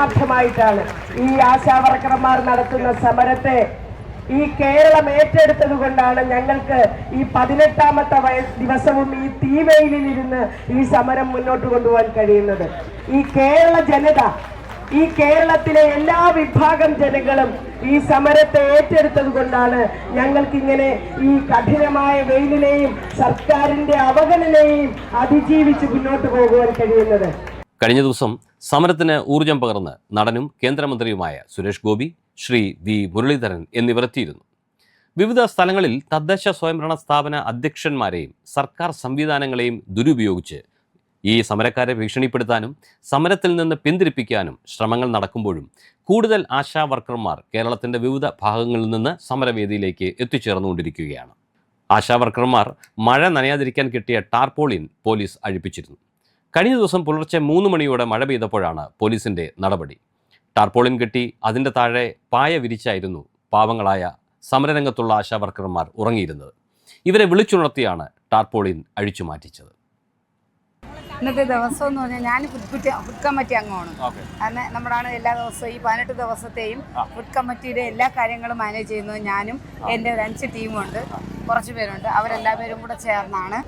ആത്മാർത്ഥമായിട്ടാണ് ഈ ആശാവർക്കർമാർ നടത്തുന്ന സമരത്തെ ഈ കേരളം ഏറ്റെടുത്തത് കൊണ്ടാണ് ഞങ്ങൾക്ക് ഈ 18ാമത്തെ ദിവസവും ഈ തീവെയിലിരുന്ന് ഈ സമരം മുന്നോട്ട് കൊണ്ടുപോകാൻ കഴിയുന്നത്. ഈ കേരള ജനത, ഈ കേരളത്തിലെ എല്ലാ വിഭാഗം ജനങ്ങളും ഈ സമരത്തെ ഏറ്റെടുത്തത് കൊണ്ടാണ് ഞങ്ങൾക്കിങ്ങനെ ഈ കഠിനമായ വെയിലിനെയും സർക്കാരിന്റെ അവഗണനയെയും അതിജീവിച്ച് മുന്നോട്ട് പോകുവാൻ കഴിയുന്നത്. കഴിഞ്ഞ ദിവസം സമരത്തിന് ഊർജം പകർന്ന് നടനും കേന്ദ്രമന്ത്രിയുമായ സുരേഷ് ഗോപി, ശ്രീ വി മുരളീധരൻ എന്നിവർ എത്തിയിരുന്നു. വിവിധ സ്ഥലങ്ങളിൽ തദ്ദേശ സ്വയംഭരണ സ്ഥാപന അധ്യക്ഷന്മാരെയും സർക്കാർ സംവിധാനങ്ങളെയും ദുരുപയോഗിച്ച് ഈ സമരക്കാരെ ഭീഷണിപ്പെടുത്താനും സമരത്തിൽ നിന്ന് പിന്തിരിപ്പിക്കാനും ശ്രമങ്ങൾ നടക്കുമ്പോഴും കൂടുതൽ ആശാ വർക്കർമാർ കേരളത്തിൻ്റെ വിവിധ ഭാഗങ്ങളിൽ നിന്ന് സമരവേദിയിലേക്ക് എത്തിച്ചേർന്നുകൊണ്ടിരിക്കുകയാണ്. ആശാ വർക്കർമാർ മഴ നനയാതിരിക്കാൻ കിട്ടിയ ടാർപോളിൻ പോലീസ് അഴിപ്പിച്ചിരുന്നു. കഴിഞ്ഞ ദിവസം പുലർച്ചെ 3 മണിയോടെ മഴ പെയ്തപ്പോഴാണ് പോലീസിൻ്റെ നടപടി. ടാർപോളിൻ കെട്ടി അതിൻ്റെ താഴെ പായ വിരിച്ചായിരുന്നു പാവങ്ങളായ സമരരംഗത്തുള്ള ആശാ വർക്കർമാർ ഉറങ്ങിയിരുന്നത്. ഇവരെ വിളിച്ചുണർത്തിയാണ് ടാർപോളിൻ അഴിച്ചു മാറ്റിച്ചത്. ഇന്നത്തെ ദിവസം എന്ന് പറഞ്ഞാൽ ഞാൻ ഫുഡ് കമ്മിറ്റി അംഗമാണ്. കാരണം നമ്മുടെ എല്ലാ ദിവസവും ഈ 18 ദിവസത്തെയും ഫുഡ് കമ്മിറ്റിയുടെ എല്ലാ കാര്യങ്ങളും മാനേജ് ചെയ്യുന്നത് ഞാനും എൻ്റെ ഒരു 5 ടീമുണ്ട്, കുറച്ച് പേരുണ്ട്. അവരെല്ലാവരും കൂടെ ചേർന്നാണ്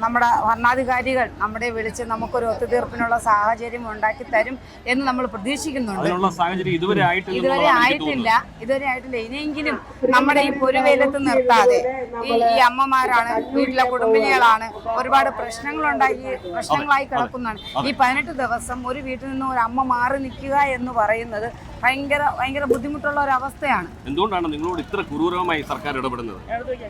നമ്മുടെ ഭരണാധികാരികൾ നമ്മളെ വിളിച്ച് നമുക്കൊരു ഒത്തുതീർപ്പിനുള്ള സാഹചര്യം ഉണ്ടാക്കി തരും എന്ന് നമ്മൾ പ്രതീക്ഷിക്കുന്നുണ്ട്. ഇതുവരെ ആയിട്ടില്ല. ഇനിയെങ്കിലും നമ്മുടെ ഈ പൊരുവേലത്ത് നിർത്താതെ ഈ അമ്മമാരാണ്, വീട്ടിലെ കുടുംബിനികളാണ്, ഒരുപാട് പ്രശ്നങ്ങളായി കിടക്കുന്നതാണ്. ഈ 18 ദിവസം ഒരു വീട്ടിൽ നിന്ന് ഒരു അമ്മ മാറി നിൽക്കുക എന്ന് പറയുന്നത് ഭയങ്കര ബുദ്ധിമുട്ടുള്ള ഒരു അവസ്ഥയാണ്. എന്തുകൊണ്ടാണ് നിങ്ങളോട് ഇത്ര ക്രൂരമായി സർക്കാർ ഇടപെടുന്നത്?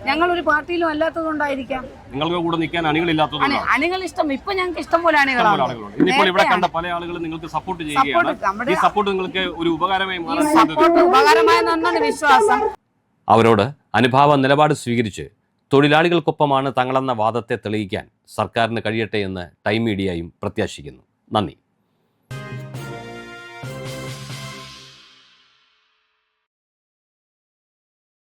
ഞങ്ങൾ ഒരു പാർട്ടിയിലും അല്ലാത്തതുകൊണ്ടായിരിക്കാം. നിങ്ങൾക്ക് കൂടെ നിൽക്കാൻ അണികളില്ലാത്തതുകൊണ്ട് അണികൾ ഇഷ്ടം ഇപ്പൊ ഞങ്ങൾക്ക് ഇഷ്ടം പോലെ അണികളാണ്. ഇപ്പോൾ ഇവിടെ കണ്ട പല ആളുകളും നിങ്ങൾക്ക് സപ്പോർട്ട് ചെയ്യുകയാണ്. ഈ സപ്പോർട്ട് നിങ്ങൾക്ക് ഒരു ഉപകാരമായെന്നാണ് വിശ്വാസം. അവരോട് അനുഭാവ നിലപാട് സ്വീകരിച്ച് തൊഴിലാളികൾക്കൊപ്പമാണ് തങ്ങളെന്ന വാദത്തെ തെളിയിക്കാൻ സർക്കാരിന് കഴിയട്ടെ എന്ന് ടൈം മീഡിയയും പ്രത്യാശിക്കുന്നു. നന്ദി.